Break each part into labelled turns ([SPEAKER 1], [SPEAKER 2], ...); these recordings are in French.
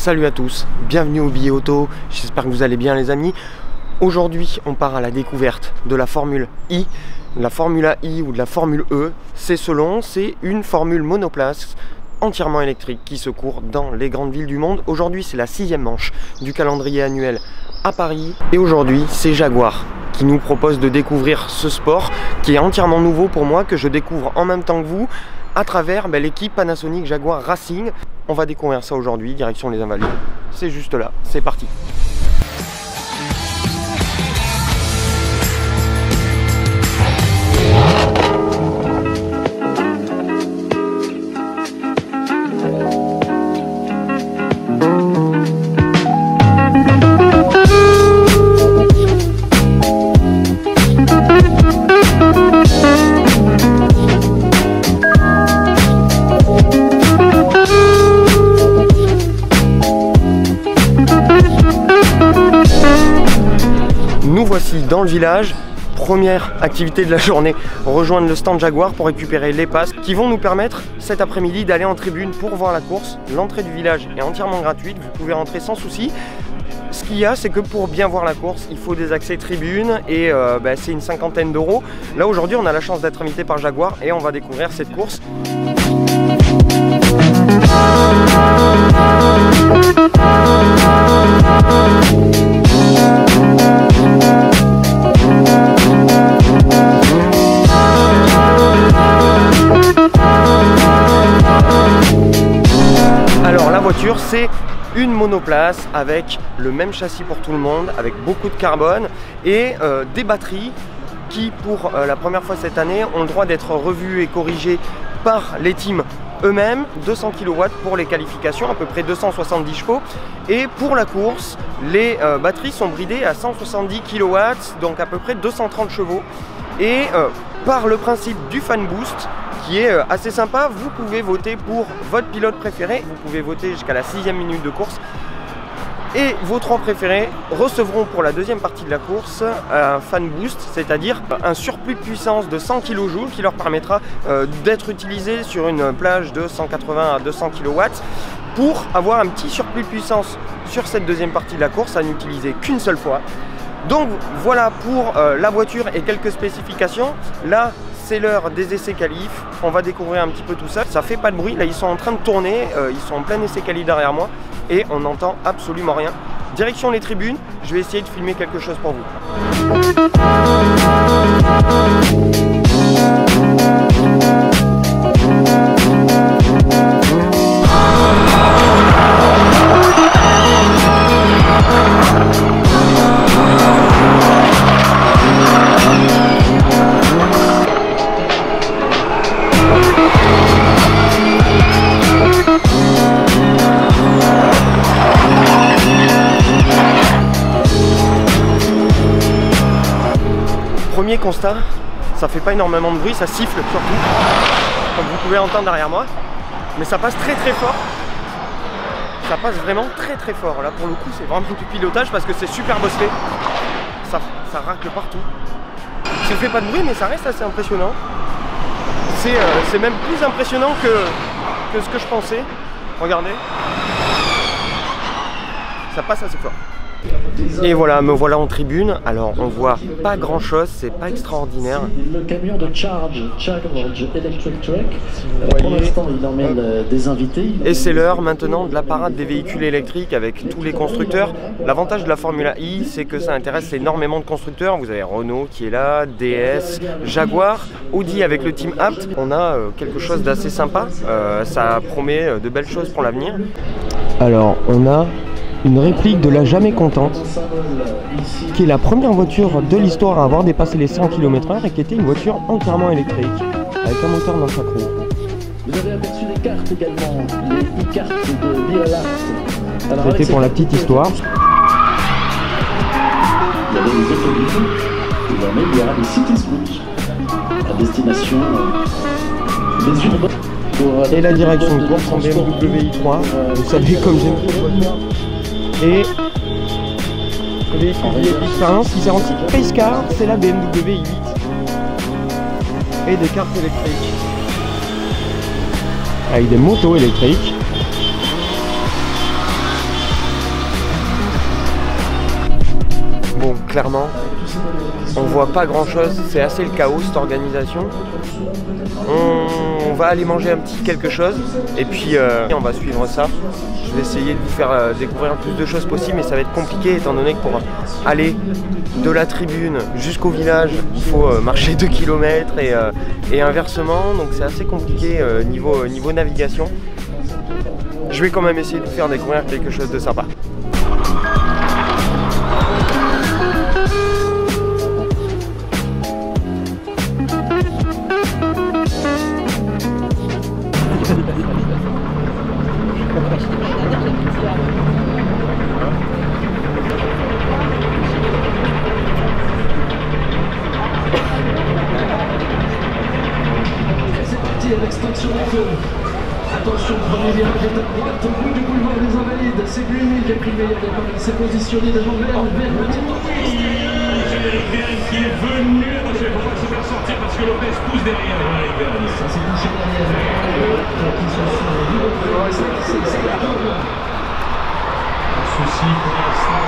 [SPEAKER 1] Salut à tous, bienvenue au Billet Auto, j'espère que vous allez bien les amis. Aujourd'hui on part à la découverte de la Formule I. La Formule I ou de la Formule E, c'est selon, c'est une formule monoplace entièrement électrique qui se court dans les grandes villes du monde. Aujourd'hui c'est la 6e manche du calendrier annuel à Paris. Et aujourd'hui c'est Jaguar qui nous propose de découvrir ce sport qui est entièrement nouveau pour moi, que je découvre en même temps que vous à travers l'équipe Panasonic Jaguar Racing. On va découvrir ça aujourd'hui, direction les Invalides. C'est juste là, c'est parti. Nous voici dans le village. Première activité de la journée, rejoindre le stand Jaguar pour récupérer les passes qui vont nous permettre cet après-midi d'aller en tribune pour voir la course. L'entrée du village est entièrement gratuite, vous pouvez rentrer sans souci. Ce qu'il y a, c'est que pour bien voir la course, il faut des accès tribune et c'est une cinquantaine d'euros. Là aujourd'hui, on a la chance d'être invité par Jaguar et on va découvrir cette course. Alors la voiture, c'est une monoplace avec le même châssis pour tout le monde, avec beaucoup de carbone et des batteries qui pour la première fois cette année ont le droit d'être revues et corrigées par les teams eux-mêmes. 200 kW pour les qualifications, à peu près 270 chevaux, et pour la course les batteries sont bridées à 170 kW, donc à peu près 230 chevaux, et par le principe du fan boost qui est assez sympa, vous pouvez voter pour votre pilote préféré, vous pouvez voter jusqu'à la 6e minute de course, et vos 3 préférés recevront pour la deuxième partie de la course un fan boost, c'est-à-dire un surplus de puissance de 100 kJ qui leur permettra d'être utilisé sur une plage de 180 à 200 kW pour avoir un petit surplus de puissance sur cette deuxième partie de la course à n'utiliser qu'une seule fois. Donc voilà pour la voiture et quelques spécifications. Là c'est l'heure des essais qualifs, on va découvrir un petit peu tout ça. Ça fait pas de bruit, là ils sont en train de tourner, ils sont en plein essai qualif derrière moi et on n'entend absolument rien. Direction les tribunes, je vais essayer de filmer quelque chose pour vous. Premier constat, ça fait pas énormément de bruit, ça siffle surtout, comme vous pouvez entendre derrière moi, mais ça passe très très fort. Ça passe vraiment très très fort. Là pour le coup c'est vraiment du pilotage parce que c'est super bossé. Ça racle partout. Ça fait pas de bruit mais ça reste assez impressionnant. C'est même plus impressionnant que ce que je pensais. Regardez. Ça passe assez fort. Et voilà, me voilà en tribune. Alors on voit pas grand chose, c'est pas extraordinaire.
[SPEAKER 2] Le camion de Charge Electric Truck, pour l'instant il emmène des invités.
[SPEAKER 1] Et c'est l'heure maintenant de la parade des véhicules électriques avec tous les constructeurs. L'avantage de la Formule I, c'est que ça intéresse énormément de constructeurs. Vous avez Renault qui est là, DS, Jaguar, Audi avec le team Apt. On a quelque chose d'assez sympa, ça promet de belles choses pour l'avenir. Alors on a une réplique de la Jamais Contente, qui est la première voiture de l'histoire à avoir dépassé les 100 km/h et qui était une voiture entièrement électrique, avec un moteur dans chaque roue.
[SPEAKER 2] Vous avez aperçu les cartes également, les e-cartes de BLA.
[SPEAKER 1] C'était pour la petite histoire.
[SPEAKER 2] Il y avait les autobus, désormais il y aura les City Switch, à destination des urbains.
[SPEAKER 1] Et la direction de course en BMW i3, vous savez comme j'aime cette voiture. Et véhicule VIP expérience qui sert en type Pace Car, c'est la BMW i8. Et des cartes électriques. avec des motos électriques. Bon, clairement, on voit pas grand chose, c'est assez le chaos cette organisation. On va aller manger un petit quelque chose et puis on va suivre ça. Je vais essayer de vous faire découvrir le plus de choses possible, mais ça va être compliqué étant donné que pour aller de la tribune jusqu'au village, il faut marcher 2 km et inversement, donc c'est assez compliqué niveau navigation. Je vais quand même essayer de vous faire découvrir quelque chose de sympa.
[SPEAKER 2] L'extinction du feu. Attention, premier virage est à droite, au bout du boulevard des Invalides. C'est Buemi qui a pris le meilleur départ. Il s'est positionné devant Verne.
[SPEAKER 3] Verne qui est venu. Attention, il ne faut pas se faire sortir parce que Lopez pousse derrière.
[SPEAKER 2] Ça s'est touché derrière.
[SPEAKER 3] Souci pour l'instant.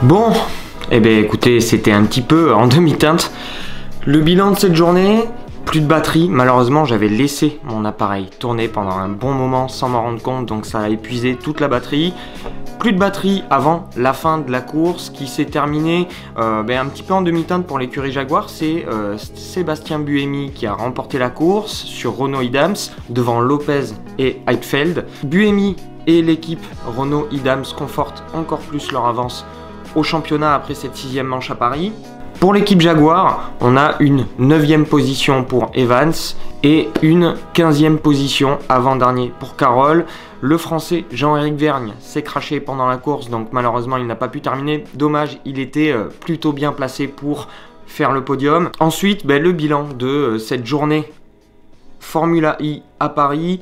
[SPEAKER 1] Bon, eh bien écoutez, c'était un petit peu en demi-teinte. Le bilan de cette journée, plus de batterie. Malheureusement, j'avais laissé mon appareil tourner pendant un bon moment sans m'en rendre compte, donc ça a épuisé toute la batterie. Plus de batterie avant la fin de la course qui s'est terminée un petit peu en demi-teinte pour l'écurie Jaguar. C'est Sébastien Buemi qui a remporté la course sur Renault-Idams devant Lopez et Heidfeld. Buemi et l'équipe Renault-Idams confortent encore plus leur avance au championnat après cette 6e manche à Paris. Pour l'équipe Jaguar, on a une 9e position pour Evans et une 15e position avant-dernier pour Carroll. Le français Jean-Éric Vergne s'est craché pendant la course, donc malheureusement il n'a pas pu terminer. Dommage, il était plutôt bien placé pour faire le podium. Ensuite, le bilan de cette journée Formula I à Paris.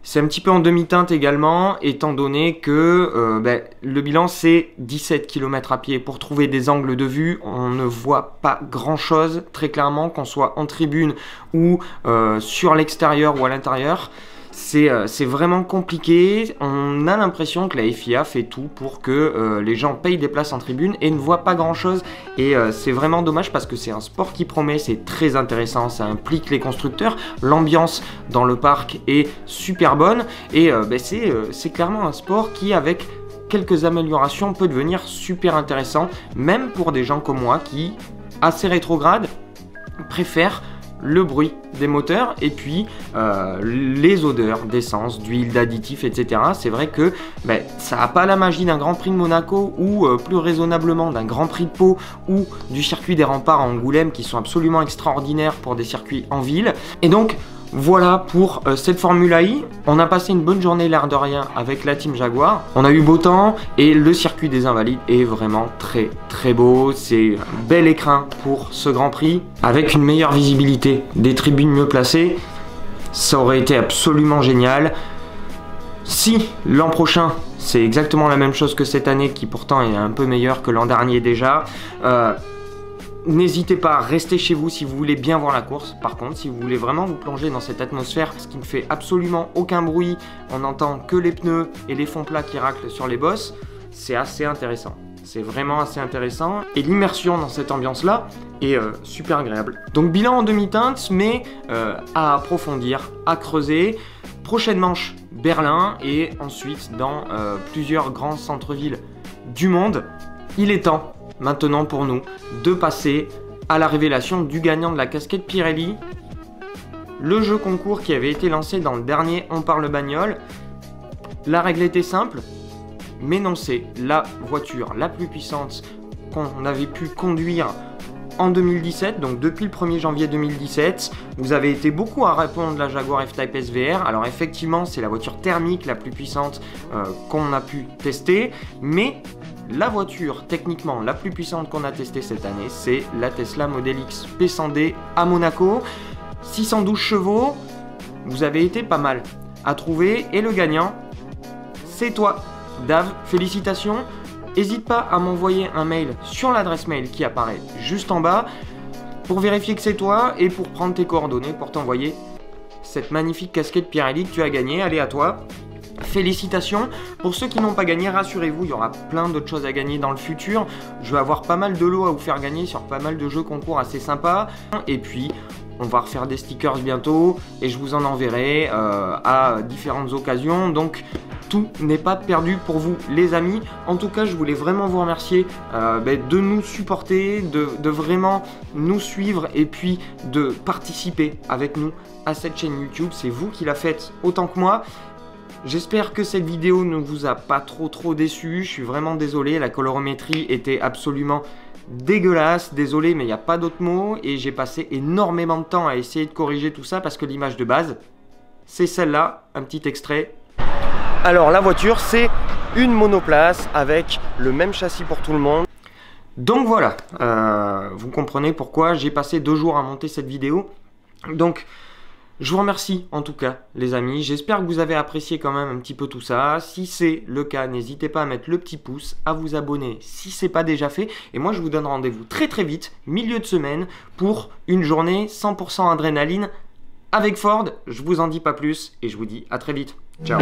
[SPEAKER 1] C'est un petit peu en demi-teinte également, étant donné que le bilan c'est 17 km à pied. Pour trouver des angles de vue, on ne voit pas grand-chose, très clairement, qu'on soit en tribune ou sur l'extérieur ou à l'intérieur. C'est vraiment compliqué. On a l'impression que la FIA fait tout pour que les gens payent des places en tribune et ne voient pas grand chose. Et c'est vraiment dommage parce que c'est un sport qui promet, c'est très intéressant, ça implique les constructeurs. L'ambiance dans le parc est super bonne et c'est clairement un sport qui, avec quelques améliorations, peut devenir super intéressant, même pour des gens comme moi qui, assez rétrogrades, préfèrent le bruit des moteurs et puis les odeurs d'essence, d'huile, d'additifs, etc. C'est vrai que ça n'a pas la magie d'un Grand Prix de Monaco ou plus raisonnablement d'un Grand Prix de Pau ou du circuit des Remparts à Angoulême qui sont absolument extraordinaires pour des circuits en ville. Et donc voilà pour cette Formula I. On a passé une bonne journée l'air de rien avec la team Jaguar. On a eu beau temps et le circuit des Invalides est vraiment très très beau. C'est un bel écrin pour ce Grand Prix avec une meilleure visibilité, des tribunes mieux placées. Ça aurait été absolument génial. Si l'an prochain c'est exactement la même chose que cette année qui pourtant est un peu meilleure que l'an dernier déjà, n'hésitez pas à rester chez vous si vous voulez bien voir la course. Par contre, si vous voulez vraiment vous plonger dans cette atmosphère, ce qui ne fait absolument aucun bruit, on n'entend que les pneus et les fonds plats qui raclent sur les bosses, c'est assez intéressant. C'est vraiment assez intéressant. Et l'immersion dans cette ambiance-là et super agréable. Donc bilan en demi-teinte, mais à approfondir, à creuser. Prochaine manche, Berlin, et ensuite dans plusieurs grands centres-villes du monde. Il est temps maintenant pour nous de passer à la révélation du gagnant de la casquette Pirelli. Le jeu concours qui avait été lancé dans le dernier On Parle Bagnole. La règle était simple, mais non, c'est la voiture la plus puissante qu'on avait pu conduire en 2017, donc depuis le 1er janvier 2017. Vous avez été beaucoup à répondre la Jaguar F-Type SVR. Alors effectivement, c'est la voiture thermique la plus puissante qu'on a pu tester, mais la voiture techniquement la plus puissante qu'on a testée cette année, c'est la Tesla Model X P100D à Monaco. 612 chevaux, vous avez été pas mal à trouver, et le gagnant, c'est toi, Dave. Félicitations. N'hésite pas à m'envoyer un mail sur l'adresse mail qui apparaît juste en bas pour vérifier que c'est toi et pour prendre tes coordonnées pour t'envoyer cette magnifique casquette Pirelli que tu as gagnée. Allez, à toi. Félicitations. Pour ceux qui n'ont pas gagné, rassurez-vous, il y aura plein d'autres choses à gagner dans le futur. Je vais avoir pas mal de lots à vous faire gagner sur pas mal de jeux concours assez sympas. Et puis, on va refaire des stickers bientôt et je vous en enverrai à différentes occasions. Donc, tout n'est pas perdu pour vous, les amis. En tout cas, je voulais vraiment vous remercier de nous supporter, de vraiment nous suivre et puis de participer avec nous à cette chaîne YouTube. C'est vous qui la faites autant que moi. J'espère que cette vidéo ne vous a pas trop déçu. Je suis vraiment désolé, la colorimétrie était absolument dégueulasse. Désolé, mais il n'y a pas d'autre mot. Et j'ai passé énormément de temps à essayer de corriger tout ça parce que l'image de base, c'est celle-là. Un petit extrait. Alors la voiture, c'est une monoplace avec le même châssis pour tout le monde. Donc voilà, vous comprenez pourquoi j'ai passé 2 jours à monter cette vidéo. Donc je vous remercie en tout cas les amis, j'espère que vous avez apprécié quand même un petit peu tout ça. Si c'est le cas, n'hésitez pas à mettre le petit pouce, à vous abonner si ce n'est pas déjà fait. Et moi je vous donne rendez-vous très vite, milieu de semaine, pour une journée 100% adrénaline avec Ford. Je vous en dis pas plus et je vous dis à très vite. Ciao.